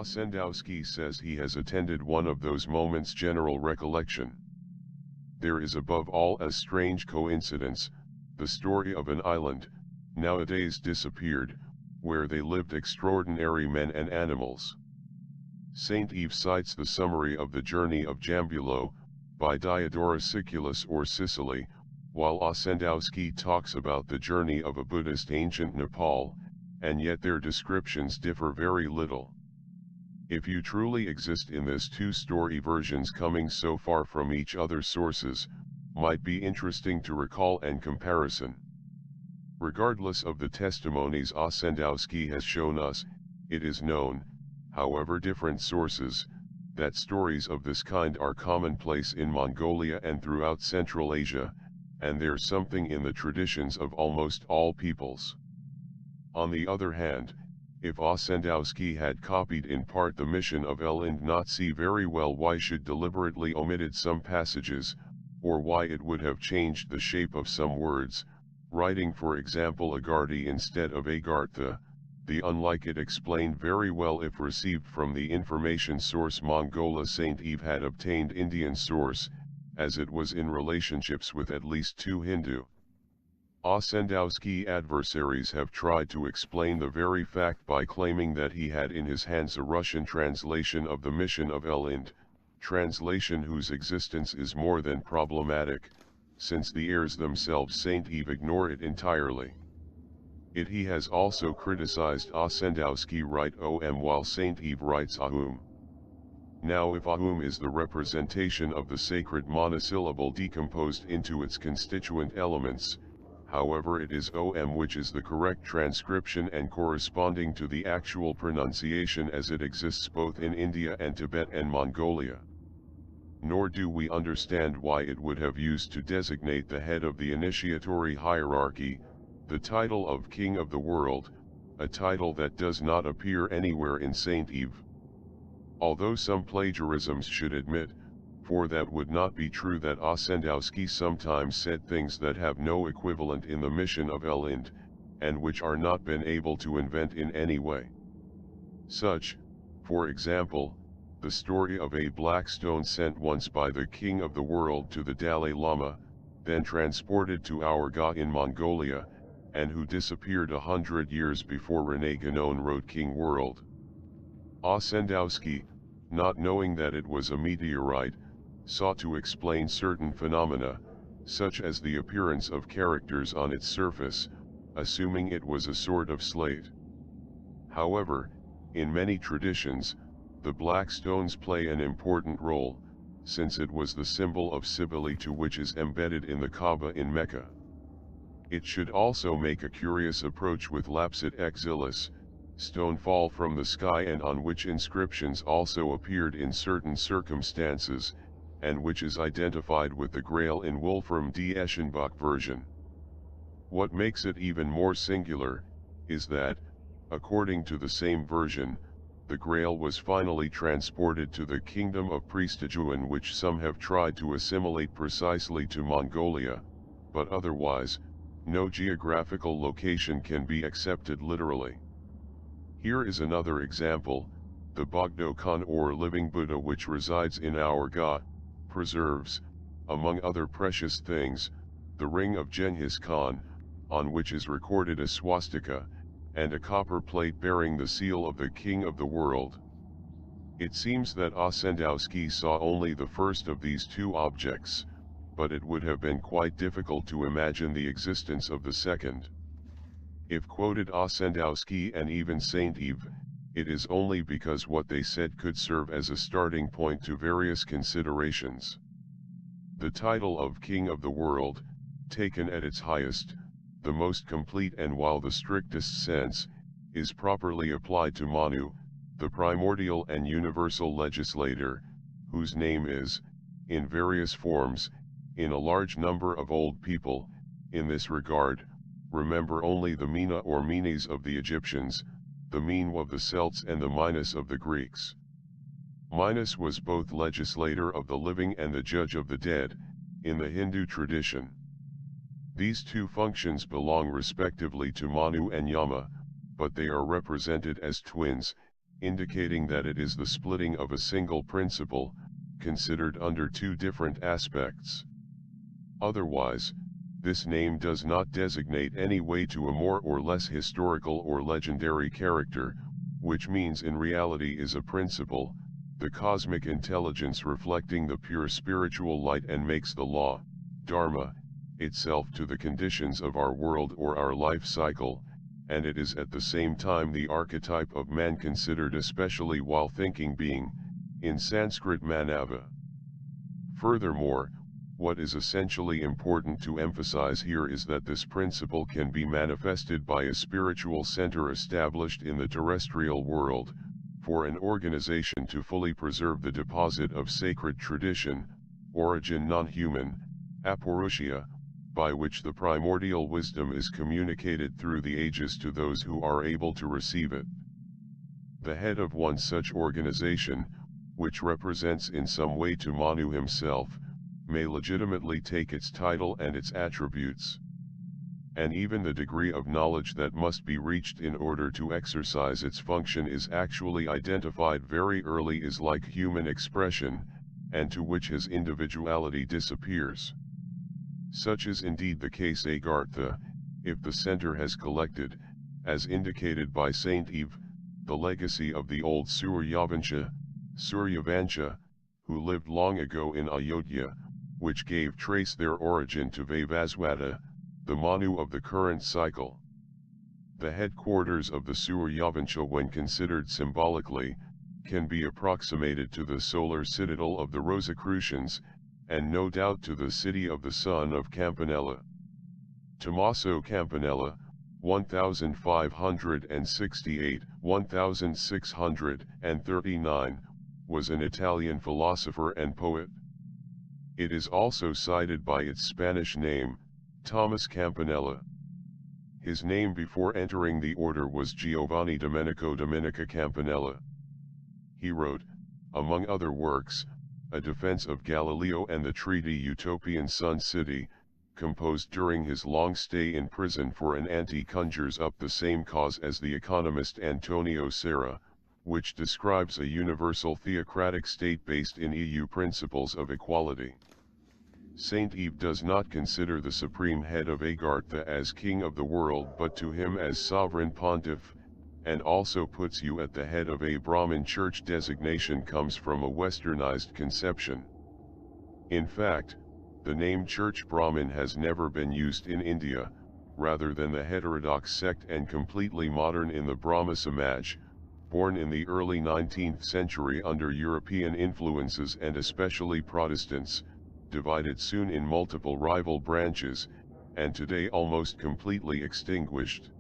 Ossendowski says he has attended one of those moments general recollection. There is above all a strange coincidence, the story of an island, nowadays disappeared, where they lived extraordinary men and animals. Saint Yves cites the summary of the Journey of Jambulo, by Diodorus Siculus or Sicily, while Ossendowski talks about the journey of a Buddhist ancient Nepal, and yet their descriptions differ very little. If you truly exist in this two-story versions coming so far from each other's sources, might be interesting to recall and comparison. Regardless of the testimonies Ossendowski has shown us, it is known, however different sources, that stories of this kind are commonplace in Mongolia and throughout Central Asia, and there's something in the traditions of almost all peoples. On the other hand, if Ossendowski had copied in part the mission of El and not see very well why should deliberately omitted some passages, or why it would have changed the shape of some words, writing for example Agartha instead of Agartha, the unlike it explained very well if received from the information source Mongola Saint Yves had obtained Indian source, as it was in relationships with at least two Hindu. Ossendowski adversaries have tried to explain the very fact by claiming that he had in his hands a Russian translation of the mission of El Ind, translation whose existence is more than problematic, since the heirs themselves Saint Yves ignore it entirely. He has also criticized Ossendowski write Om while Saint Yves writes Ahum. Now if Ahum is the representation of the sacred monosyllable decomposed into its constituent elements, however it is Om which is the correct transcription and corresponding to the actual pronunciation as it exists both in India and Tibet and Mongolia. Nor do we understand why it would have used to designate the head of the initiatory hierarchy, the title of King of the World, a title that does not appear anywhere in Saint Yves. Although some plagiarisms should admit, for that would not be true that Ossendowski sometimes said things that have no equivalent in the mission of El Ind, and which are not been able to invent in any way. Such, for example, the story of a black stone sent once by the King of the World to the Dalai Lama, then transported to our Ga in Mongolia, and who disappeared 100 years before René Guénon wrote King World. Ossendowski, not knowing that it was a meteorite, sought to explain certain phenomena, such as the appearance of characters on its surface, assuming it was a sort of slate. However, in many traditions, the black stones play an important role, since it was the symbol of Cybele which is embedded in the Kaaba in Mecca. It should also make a curious approach with Lapsit exilis, stone fall from the sky and on which inscriptions also appeared in certain circumstances, and which is identified with the Grail in Wolfram D. Eschenbach version. What makes it even more singular, is that, according to the same version, the Grail was finally transported to the kingdom of Priestajuan which some have tried to assimilate precisely to Mongolia, but otherwise, no geographical location can be accepted literally. Here is another example, the Bogdo Khan or living Buddha which resides in our Ga, preserves, among other precious things, the ring of Genghis Khan, on which is recorded a swastika, and a copper plate bearing the seal of the King of the World. It seems that Ossendowski saw only the first of these two objects, but it would have been quite difficult to imagine the existence of the second. If quoted Ossendowski and even Saint Yves, it is only because what they said could serve as a starting point to various considerations. The title of King of the World, taken at its highest, the most complete and while the strictest sense, is properly applied to Manu, the primordial and universal legislator, whose name is, in various forms, in a large number of old people. In this regard, remember only the Mina or Menes of the Egyptians, the Mene of the Celts and the Minas of the Greeks. Minas was both legislator of the living and the judge of the dead, in the Hindu tradition. These two functions belong respectively to Manu and Yama, but they are represented as twins, indicating that it is the splitting of a single principle, considered under two different aspects. Otherwise, this name does not designate any way to a more or less historical or legendary character, which means in reality is a principle, the cosmic intelligence reflecting the pure spiritual light and makes the law, dharma, itself to the conditions of our world or our life cycle, and it is at the same time the archetype of man considered especially while thinking being, in Sanskrit manava. Furthermore, what is essentially important to emphasize here is that this principle can be manifested by a spiritual center established in the terrestrial world, for an organization to fully preserve the deposit of sacred tradition, origin non-human, apaurushya, by which the primordial wisdom is communicated through the ages to those who are able to receive it. The head of one such organization, which represents in some way to Manu himself, may legitimately take its title and its attributes. And even the degree of knowledge that must be reached in order to exercise its function is actually identified very early is like human expression, and to which his individuality disappears. Such is indeed the case Agartha, if the center has collected, as indicated by Saint Eve, the legacy of the old Suryavansha, who lived long ago in Ayodhya, which gave trace their origin to Vaivaswata, the Manu of the current cycle. The headquarters of the Suryavansha when considered symbolically, can be approximated to the solar citadel of the Rosicrucians, and no doubt to the city of the sun of Campanella. Tommaso Campanella, 1568–1639, was an Italian philosopher and poet. It is also cited by its Spanish name, Thomas Campanella. His name before entering the order was Giovanni Domenico Domenica Campanella. He wrote, among other works, a defense of Galileo and the treaty Utopian Sun City, composed during his long stay in prison for an anti-conjures up the same cause as the economist Antonio Serra, which describes a universal theocratic state based in EU principles of equality. Saint Eve does not consider the supreme head of Agartha as king of the world but to him as sovereign pontiff, and also puts you at the head of a Brahmin church. Designation comes from a westernized conception. In fact, the name Church Brahmin has never been used in India, rather than the heterodox sect and completely modern in the Brahma Samaj, born in the early 19th century under European influences and especially Protestants, divided soon in multiple rival branches, and today almost completely extinguished.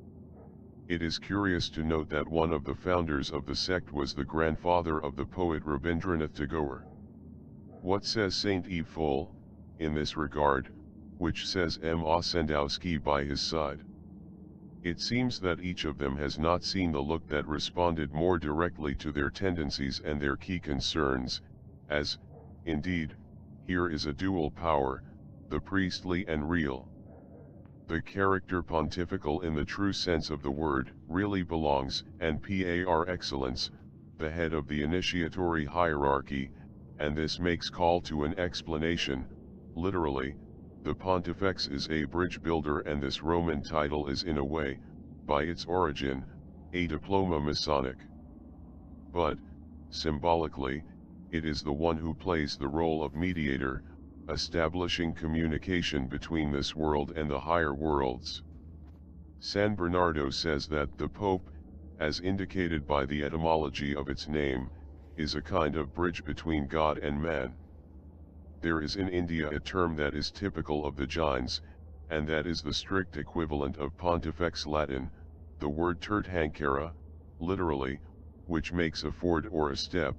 It is curious to note that one of the founders of the sect was the grandfather of the poet Rabindranath Tagore. What says Saint Eve Full, in this regard, which says M. Ossendowski by his side? It seems that each of them has not seen the look that responded more directly to their tendencies and their key concerns, as, indeed, here is a dual power, the priestly and real. The character pontifical in the true sense of the word really belongs, and par excellence, the head of the initiatory hierarchy, and this makes call to an explanation. Literally, the pontifex is a bridge builder, and this Roman title is in a way, by its origin, a diploma Masonic. But, symbolically, it is the one who plays the role of mediator, establishing communication between this world and the higher worlds. San Bernardo says that the Pope, as indicated by the etymology of its name, is a kind of bridge between God and man. There is in India a term that is typical of the Jains, and that is the strict equivalent of Pontifex Latin, the word Tirthankara, literally, which makes a ford or a step.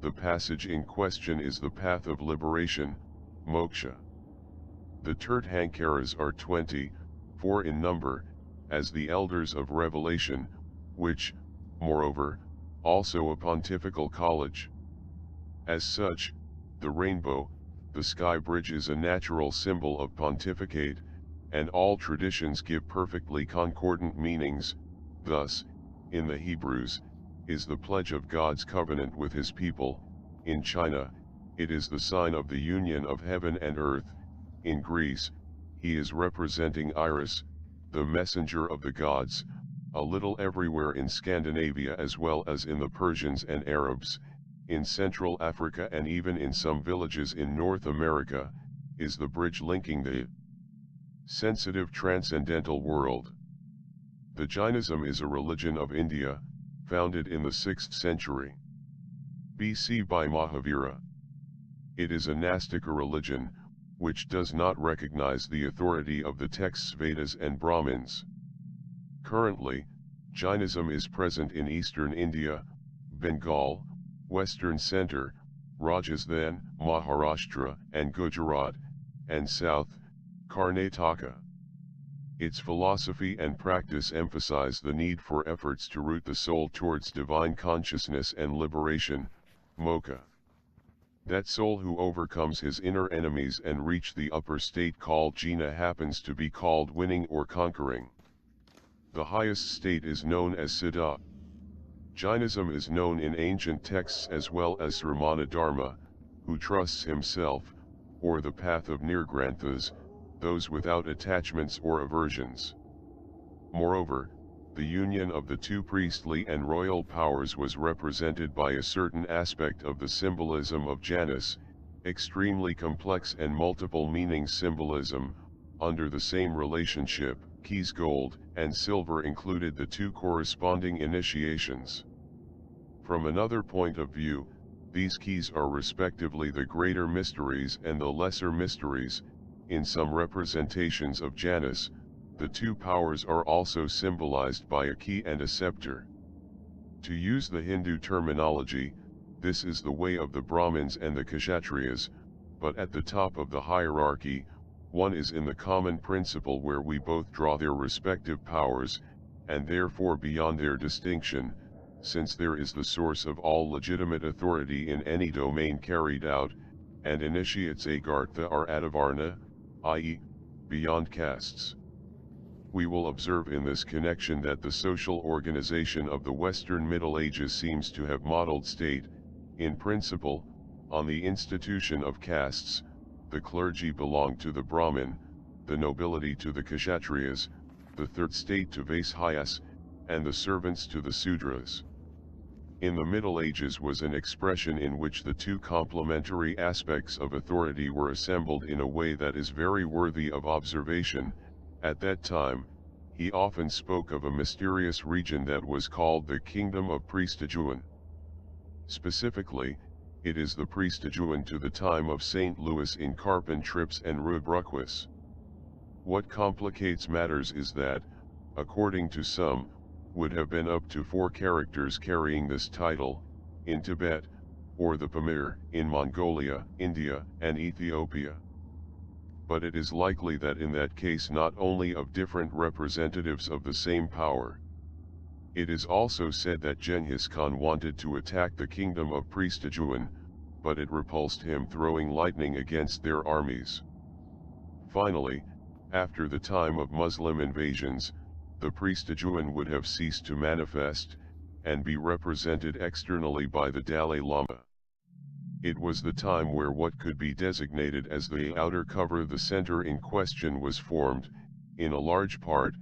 The passage in question is the path of liberation, moksha. The Tirthankaras are 24 in number, as the elders of Revelation, which, moreover, also a pontifical college. As such, the rainbow, the sky bridge is a natural symbol of pontificate, and all traditions give perfectly concordant meanings. Thus, in the Hebrews, is the pledge of God's covenant with his people. In China, it is the sign of the union of heaven and earth. In Greece, he is representing Iris, the messenger of the gods, a little everywhere in Scandinavia as well as in the Persians and Arabs. In Central Africa and even in some villages in North America, is the bridge linking the sensitive transcendental world. The Jainism is a religion of India, founded in the 6th century BC by Mahavira. It is a Nastika religion, which does not recognize the authority of the texts Vedas and Brahmins. Currently, Jainism is present in eastern India, Bengal, Western Centre, Rajasthan, Maharashtra, and Gujarat, and South, Karnataka. Its philosophy and practice emphasize the need for efforts to root the soul towards divine consciousness and liberation, moksha. That soul who overcomes his inner enemies and reach the upper state called jnana happens to be called winning or conquering. The highest state is known as siddha. Jainism is known in ancient texts as well as Sramana Dharma, who trusts himself, or the path of Nirgranthas, those without attachments or aversions. Moreover, the union of the two priestly and royal powers was represented by a certain aspect of the symbolism of Janus, extremely complex and multiple meaning symbolism. Under the same relationship, keys gold and silver included the two corresponding initiations. From another point of view, these keys are respectively the greater mysteries and the lesser mysteries. In some representations of Janus, the two powers are also symbolized by a key and a scepter. To use the Hindu terminology, this is the way of the Brahmins and the Kshatriyas, but at the top of the hierarchy, one is in the common principle where we both draw their respective powers, and therefore beyond their distinction, since there is the source of all legitimate authority in any domain carried out, and initiates Agartha are Adavarna, i.e., beyond castes. We will observe in this connection that the social organization of the Western Middle Ages seems to have modeled state, in principle, on the institution of castes. The clergy belonged to the Brahmin, the nobility to the Kshatriyas, the third state to Vaishyas, and the servants to the Sudras. In the Middle Ages was an expression in which the two complementary aspects of authority were assembled in a way that is very worthy of observation. At that time, he often spoke of a mysterious region that was called the Kingdom of Priestajuan. Specifically, it is the Priestajuan to the time of St. Louis in Carpentras and Rubruquis. What complicates matters is that, according to some, would have been up to 4 characters carrying this title, in Tibet, or the Pamir, in Mongolia, India, and Ethiopia. But it is likely that in that case not only of different representatives of the same power. It is also said that Genghis Khan wanted to attack the kingdom of Priestajuan, but it repulsed him, throwing lightning against their armies. Finally, after the time of Muslim invasions, the Priestajuan would have ceased to manifest, and be represented externally by the Dalai Lama. It was the time where what could be designated as the outer cover, the center in question, was formed, in a large part,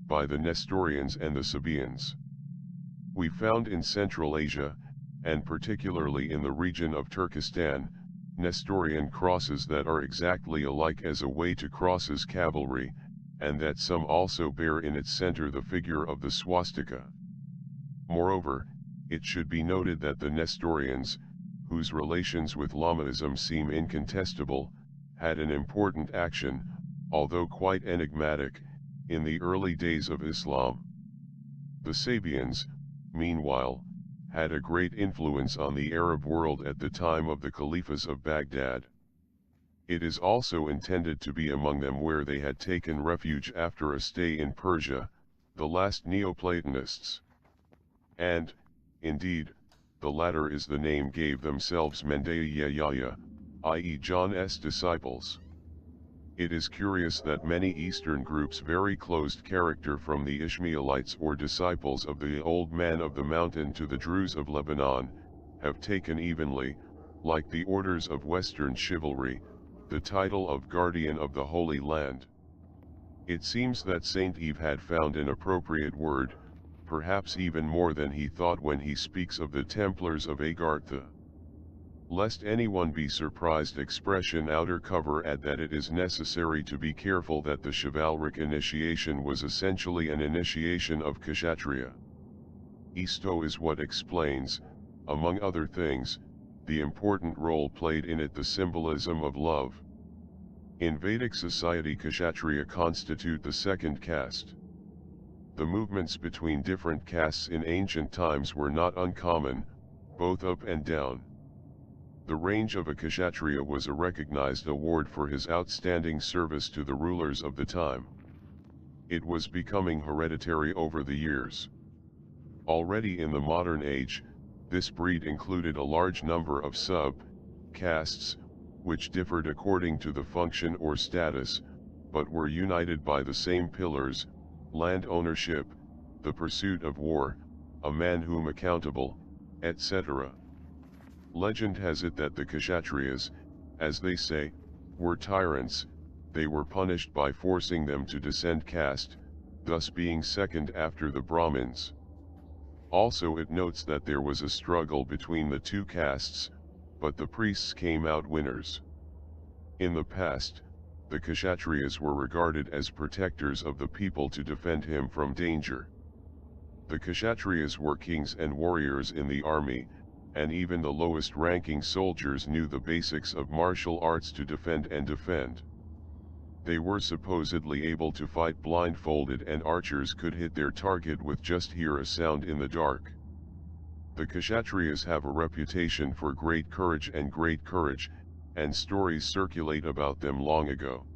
by the Nestorians and the Sabaeans. We found in Central Asia, and particularly in the region of Turkestan, Nestorian crosses that are exactly alike as a way to crosses cavalry, and that some also bear in its center the figure of the swastika. Moreover, it should be noted that the Nestorians, whose relations with Lamaism seem incontestable, had an important action, although quite enigmatic, in the early days of Islam. The Sabaeans, meanwhile, had a great influence on the Arab world at the time of the Caliphs of Baghdad. It is also intended to be among them where they had taken refuge after a stay in Persia, the last Neoplatonists. And, indeed, the latter is the name gave themselves Mendayaya, i.e. John's disciples. It is curious that many Eastern groups very closed character from the Ishmaelites or disciples of the Old Man of the Mountain to the Druze of Lebanon, have taken evenly, like the orders of Western chivalry, the title of Guardian of the Holy Land. It seems that Saint Yves had found an appropriate word, perhaps even more than he thought when he speaks of the Templars of Agartha. Lest anyone be surprised, expression outer cover add that it is necessary to be careful that the chivalric initiation was essentially an initiation of Kshatriya. Isto is what explains, among other things, the important role played in it, the symbolism of love. In Vedic society, Kshatriya constitute the second caste. The movements between different castes in ancient times were not uncommon, both up and down. The range of a Kshatriya was a recognized award for his outstanding service to the rulers of the time. It was becoming hereditary over the years. Already in the modern age, this breed included a large number of sub-castes, which differed according to the function or status, but were united by the same pillars: land ownership, the pursuit of war, a man whom accountable, etc. Legend has it that the Kshatriyas, as they say, were tyrants. They were punished by forcing them to descend caste, thus being second after the Brahmins. Also it notes that there was a struggle between the two castes, but the priests came out winners. In the past, the Kshatriyas were regarded as protectors of the people to defend him from danger. The Kshatriyas were kings and warriors in the army, and even the lowest ranking soldiers knew the basics of martial arts to defend and defend. They were supposedly able to fight blindfolded, and archers could hit their target with just hear a sound in the dark. The Kshatriyas have a reputation for great courage, and stories circulate about them long ago.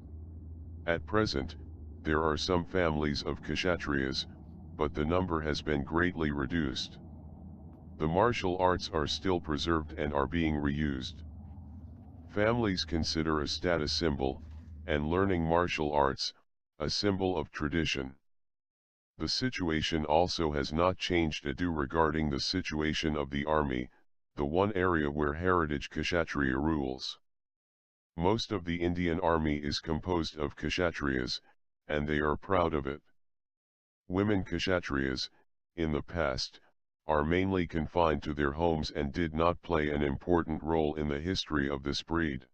At present, there are some families of Kshatriyas, but the number has been greatly reduced. The martial arts are still preserved and are being reused. Families consider a status symbol, and learning martial arts, a symbol of tradition. The situation also has not changed a do regarding the situation of the army, the one area where heritage Kshatriya rules. Most of the Indian army is composed of Kshatriyas, and they are proud of it. Women Kshatriyas, in the past, are mainly confined to their homes and did not play an important role in the history of this breed.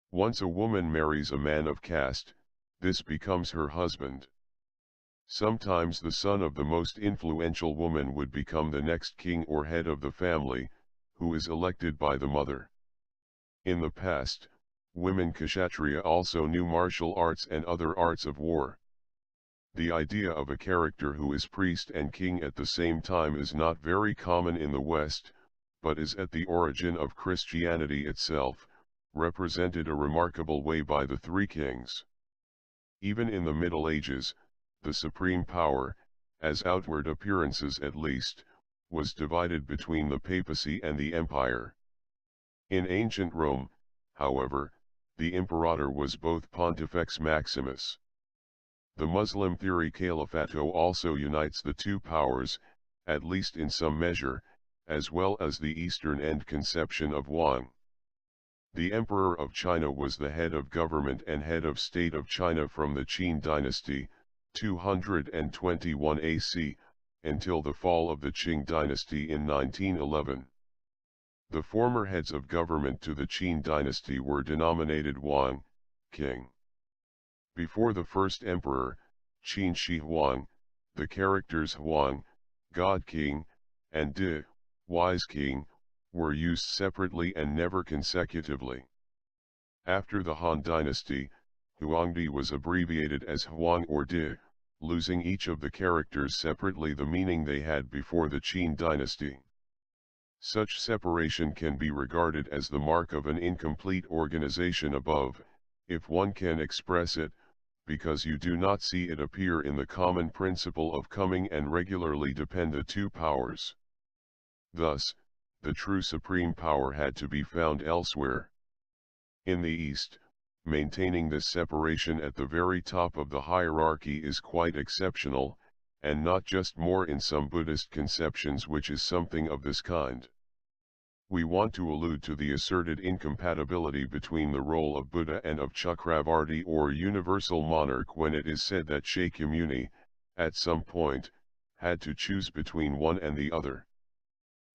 Once a woman marries a man of caste, this becomes her husband. Sometimes the son of the most influential woman would become the next king or head of the family, who is elected by the mother. In the past, women Kshatriya also knew martial arts and other arts of war. The idea of a character who is priest and king at the same time is not very common in the West, but is at the origin of Christianity itself, represented a remarkable way by the three kings. Even in the Middle Ages, the supreme power, as outward appearances at least, was divided between the papacy and the empire. In ancient Rome, however, the imperator was both Pontifex Maximus. The Muslim theory Caliphato also unites the two powers, at least in some measure, as well as the Eastern end conception of Wang. The Emperor of China was the head of government and head of state of China from the Qin dynasty, 221 AC, until the fall of the Qing dynasty in 1911. The former heads of government to the Qin dynasty were denominated Wang, king. Before the first emperor, Qin Shi Huang, the characters Huang, God King, and Di, Wise King, were used separately and never consecutively. After the Han dynasty, Huangdi was abbreviated as Huang or Di, losing each of the characters separately the meaning they had before the Qin dynasty. Such separation can be regarded as the mark of an incomplete organization above, if one can express it, because you do not see it appear in the common principle of coming and regularly depend the two powers. Thus, the true supreme power had to be found elsewhere. In the East, maintaining this separation at the very top of the hierarchy is quite exceptional, and not just more in some Buddhist conceptions which is something of this kind. We want to allude to the asserted incompatibility between the role of Buddha and of Chakravarti or universal monarch when it is said that Shakyamuni, at some point, had to choose between one and the other.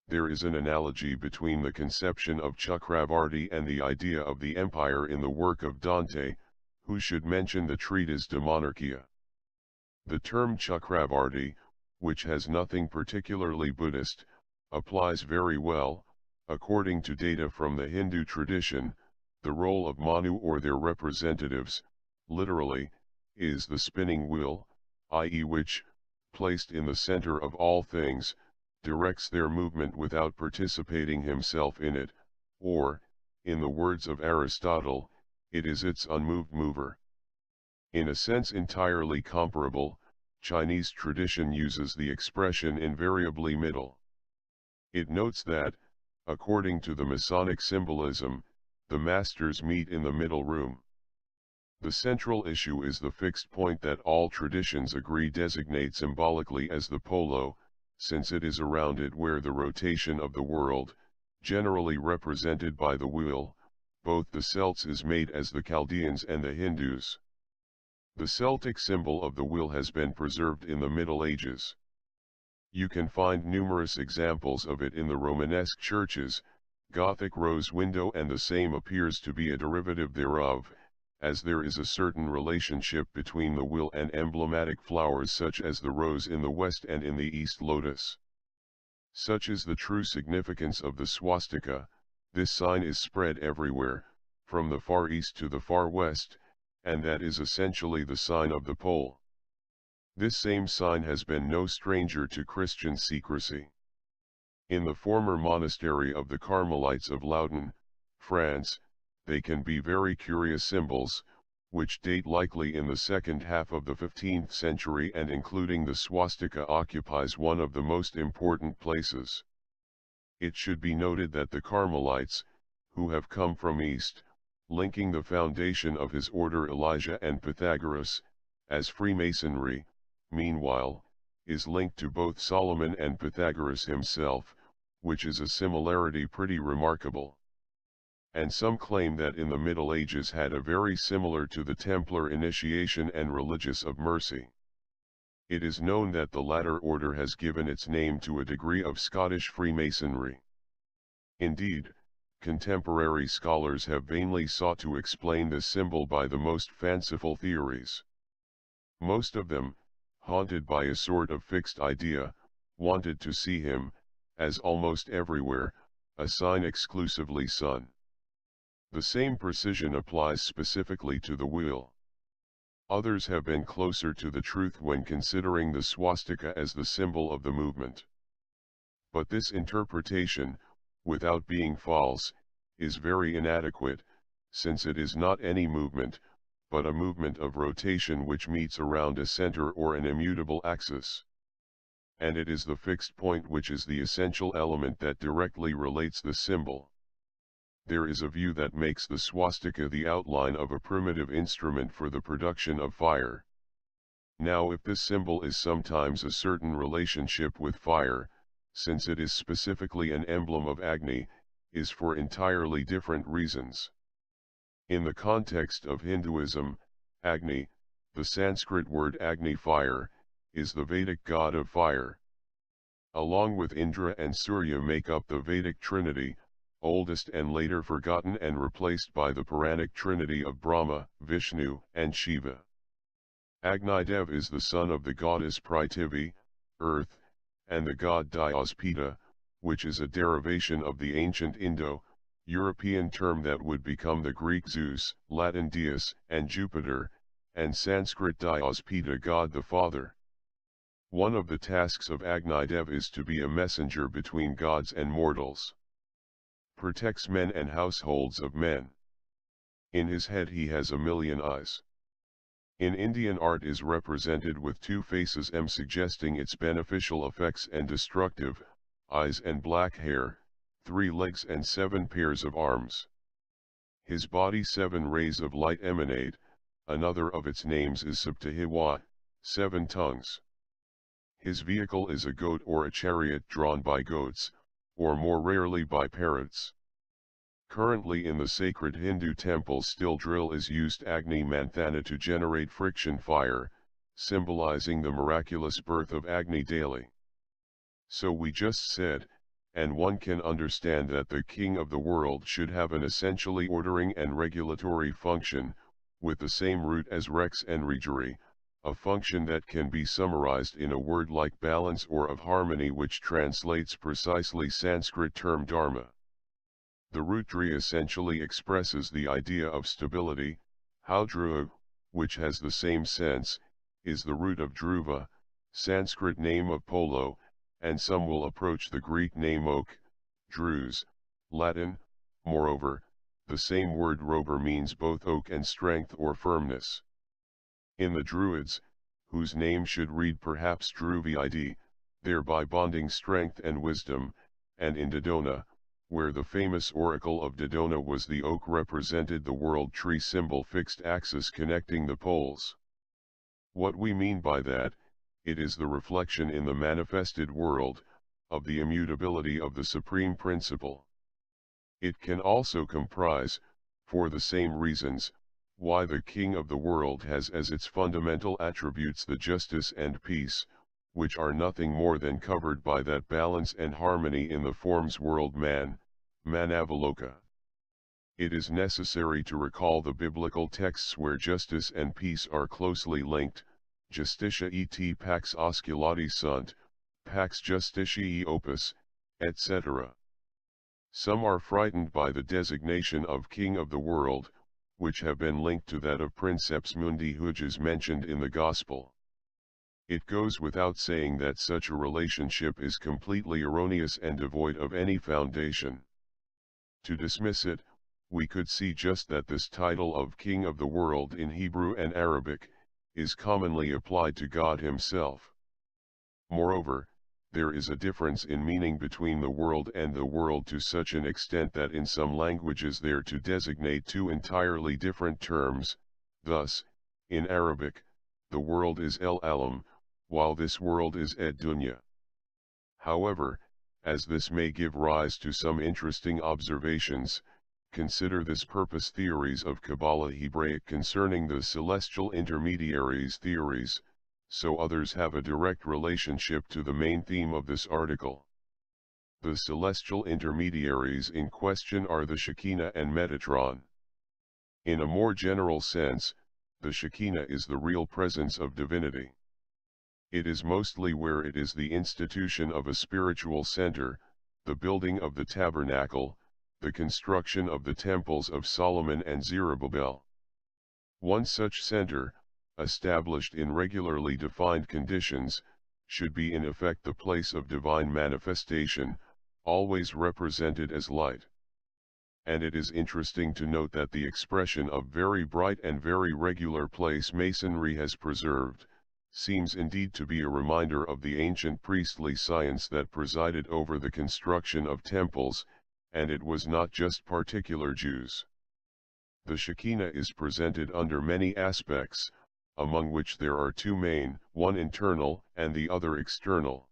There is an analogy between the conception of Chakravarti and the idea of the empire in the work of Dante, who should mention the treatise De Monarchia. The term Chakravarti, which has nothing particularly Buddhist, applies very well. According to data from the Hindu tradition, the role of Manu or their representatives, literally, is the spinning wheel, i.e. which, placed in the center of all things, directs their movement without participating himself in it, or, in the words of Aristotle, it is its unmoved mover. In a sense entirely comparable, Chinese tradition uses the expression invariably middle. It notes that, according to the Masonic symbolism, the masters meet in the middle room. The central issue is the fixed point that all traditions agree designate symbolically as the polo, since it is around it where the rotation of the world, generally represented by the wheel, both the Celts is made as the Chaldeans and the Hindus. The Celtic symbol of the wheel has been preserved in the Middle Ages. You can find numerous examples of it in the Romanesque churches, Gothic rose window, and the same appears to be a derivative thereof, as there is a certain relationship between the wheel and emblematic flowers such as the rose in the west and in the east lotus. Such is the true significance of the swastika. This sign is spread everywhere, from the far east to the far west, and that is essentially the sign of the pole. This same sign has been no stranger to Christian secrecy. In the former monastery of the Carmelites of Loudun, France, they can be very curious symbols, which date likely in the second half of the 15th century, and including the swastika occupies one of the most important places. It should be noted that the Carmelites, who have come from east, linking the foundation of his order Elijah and Pythagoras, as Freemasonry, meanwhile, is linked to both Solomon and Pythagoras himself, which is a similarity pretty remarkable. And some claim that in the Middle Ages had a very similar to the Templar initiation and religious of mercy. It is known that the latter order has given its name to a degree of Scottish Freemasonry. Indeed, contemporary scholars have vainly sought to explain this symbol by the most fanciful theories. Most of them, haunted by a sort of fixed idea, wanted to see him, as almost everywhere, a sign exclusively sun. The same precision applies specifically to the wheel. Others have been closer to the truth when considering the swastika as the symbol of the movement. But this interpretation, without being false, is very inadequate, since it is not any movement, but a movement of rotation which meets around a center or an immutable axis. And it is the fixed point which is the essential element that directly relates the symbol. There is a view that makes the swastika the outline of a primitive instrument for the production of fire. Now, if this symbol is sometimes a certain relationship with fire, since it is specifically an emblem of Agni, is for entirely different reasons. In the context of Hinduism, Agni, the Sanskrit word Agni fire, is the Vedic god of fire. Along with Indra and Surya make up the Vedic trinity, oldest and later forgotten and replaced by the Puranic trinity of Brahma, Vishnu, and Shiva. Agnidev is the son of the goddess Prithivi, earth, and the god Dyaspita, which is a derivation of the ancient Indo-European term that would become the Greek Zeus, Latin Deus, and Jupiter, and Sanskrit Dyaspita, God the Father. One of the tasks of Agnidev is to be a messenger between gods and mortals. Protects men and households of men. In his head he has a million eyes. In Indian art is represented with two faces, suggesting its beneficial effects, and destructive eyes and black hair, 3 legs and 7 pairs of arms. His body 7 rays of light emanate, another of its names is Saptahiwa, 7 tongues. His vehicle is a goat or a chariot drawn by goats, or more rarely by parrots. Currently in the sacred Hindu temples steel drill is used Agni Manthana to generate friction fire, symbolizing the miraculous birth of Agni daily. So we just said, and one can understand that the king of the world should have an essentially ordering and regulatory function, with the same root as rex and regere, a function that can be summarized in a word like balance or of harmony, which translates precisely Sanskrit term dharma. The root dri essentially expresses the idea of stability, how dhruva, which has the same sense, is the root of dhruva, Sanskrit name of polo, and some will approach the Greek name oak, drus, Latin. Moreover, the same word rober means both oak and strength or firmness. In the Druids, whose name should read perhaps Druvid, thereby bonding strength and wisdom, and in Dodona, where the famous oracle of Dodona was the oak represented the world tree symbol fixed axis connecting the poles. What we mean by that, it is the reflection in the manifested world, of the immutability of the supreme principle. It can also comprise, for the same reasons, why the king of the world has as its fundamental attributes the justice and peace, which are nothing more than covered by that balance and harmony in the forms world man, Manavaloka. It is necessary to recall the biblical texts where justice and peace are closely linked, Justitia et pax osculati sunt, pax justitiae opus, etc. Some are frightened by the designation of king of the world, which have been linked to that of princeps mundi which is mentioned in the Gospel. It goes without saying that such a relationship is completely erroneous and devoid of any foundation. To dismiss it, we could see just that this title of King of the World in Hebrew and Arabic, is commonly applied to God himself. Moreover, there is a difference in meaning between the world and the world to such an extent that in some languages they are to designate two entirely different terms. Thus, in Arabic, the world is el alam, while this world is ed dunya. However, as this may give rise to some interesting observations, consider this purpose theories of Kabbalah Hebraic concerning the celestial intermediaries theories, so others have a direct relationship to the main theme of this article. The celestial intermediaries in question are the Shekinah and Metatron. In a more general sense, the Shekinah is the real presence of divinity. It is mostly where it is the institution of a spiritual center, the building of the tabernacle, the construction of the temples of Solomon and Zerubbabel. One such center, established in regularly defined conditions, should be in effect the place of divine manifestation, always represented as light. And it is interesting to note that the expression of very bright and very regular place masonry has preserved, seems indeed to be a reminder of the ancient priestly science that presided over the construction of temples, and it was not just particular Jews. The Shekinah is presented under many aspects, among which there are two main, one internal and the other external.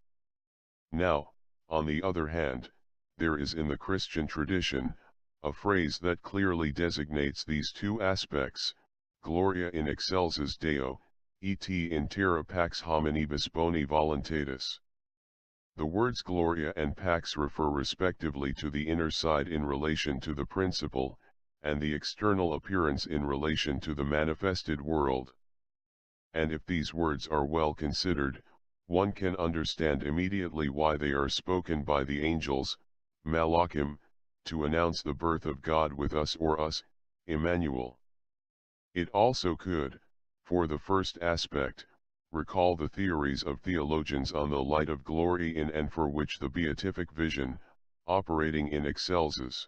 Now, on the other hand, there is in the Christian tradition, a phrase that clearly designates these two aspects, Gloria in excelsis Deo, et in terra pax hominibus boni voluntatis. The words Gloria and pax refer respectively to the inner side in relation to the principle, and the external appearance in relation to the manifested world. And if these words are well considered, one can understand immediately why they are spoken by the angels, Malachim, to announce the birth of God with us or us, Emmanuel. It also could, for the first aspect, recall the theories of theologians on the light of glory in and for which the beatific vision, operating in excelsis.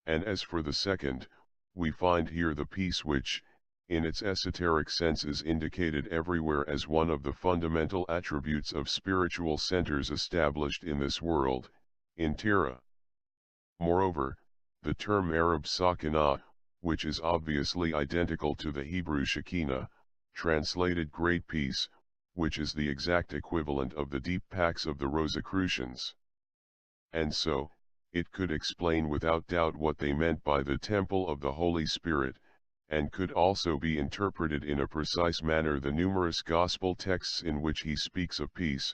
And as for the second, we find here the peace which, in its esoteric sense is indicated everywhere as one of the fundamental attributes of spiritual centers established in this world, in terra. Moreover, the term Arab Sakinah, which is obviously identical to the Hebrew Shekinah, translated Great Peace, which is the exact equivalent of the deep packs of the Rosicrucians. And so, it could explain without doubt what they meant by the temple of the Holy Spirit, and could also be interpreted in a precise manner the numerous gospel texts in which he speaks of peace,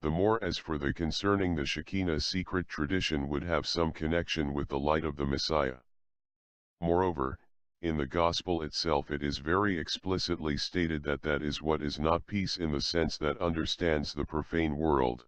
the more as for the concerning the Shekinah secret tradition would have some connection with the light of the Messiah. Moreover, in the gospel itself it is very explicitly stated that that is what is not peace in the sense that understands the profane world.